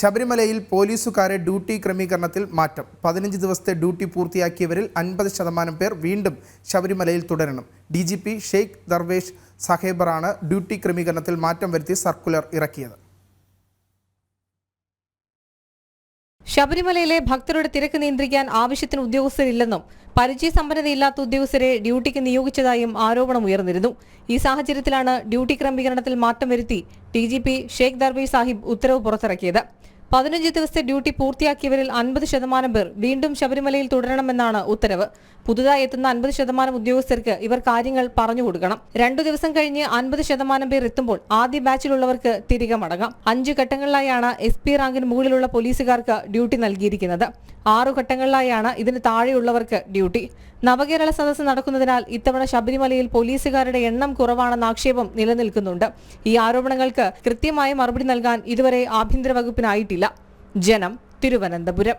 ശബരിമലയിൽ പോലീസുകാരെ ഡ്യൂട്ടി ക്രമീകരണത്തിൽ മാറ്റം. 15 ദിവസത്തെ ഡ്യൂട്ടി പൂർത്തിയാക്കിയവരിൽ 50% പേർ വീണ്ടും ശബരിമലയിൽ തുടരണം. DGP ഷെയ്ഖ് ദർവേഷ് സാഹിബറാണ് ഡ്യൂട്ടി ക്രമീകരണത്തിൽ മാറ്റം വരുത്തി സർക്കുലർ ഇറക്കിയത്. ശബരിമലയിലെ ഭക്തരുടെ തിരക്ക് നിയന്ത്രിക്കാൻ ആവശ്യത്തിന് ഉദ്യോഗസ്ഥരില്ലെന്നും പരിചയസമ്പന്നതയില്ലാത്ത ഉദ്യോഗസ്ഥരെ ഡ്യൂട്ടിക്ക് നിയോഗിച്ചതായും ആരോപണമുയർന്നിരുന്നു. ഈ സാഹചര്യത്തിലാണ് ഡ്യൂട്ടി ക്രമീകരണത്തിൽ മാറ്റം വരുത്തി DGP ഷെയ്ഖ് ദർവേഷ് സാഹിബ് ഉത്തരവ് പുറത്തിറക്കിയത്. 15 ദിവസത്തെ ഡ്യൂട്ടി പൂർത്തിയാക്കിയവരിൽ 50% പേർ വീണ്ടും ശബരിമലയിൽ തുടരണമെന്നാണ് ഉത്തരവ്. പുതുതായി എത്തുന്ന 50% ഉദ്യോഗസ്ഥർക്ക് ഇവർ കാര്യങ്ങൾ പറഞ്ഞുകൊടുക്കണം. 2 ദിവസം കഴിഞ്ഞ് 50% പേർ എത്തുമ്പോൾ ആദ്യ ബാച്ചിലുള്ളവർക്ക് തിരികെ മടങ്ങാം. 5 ഘട്ടങ്ങളിലായാണ് SP റാങ്കിന് മുകളിലുള്ള പോലീസുകാർക്ക് ഡ്യൂട്ടി നൽകിയിരിക്കുന്നത്. 6 ഘട്ടങ്ങളിലായാണ് ഇതിന് താഴെയുള്ളവർക്ക് ഡ്യൂട്ടി. നവകേരള സദസ്സ് നടക്കുന്നതിനാൽ ഇത്തവണ ശബരിമലയിൽ പോലീസുകാരുടെ എണ്ണം കുറവാണെന്ന ആക്ഷേപം നിലനിൽക്കുന്നുണ്ട്. ഈ ആരോപണങ്ങൾക്ക് കൃത്യമായ മറുപടി നൽകാൻ ഇതുവരെ ആഭ്യന്തര വകുപ്പിനായിട്ടില്ല. ജനം, തിരുവനന്തപുരം.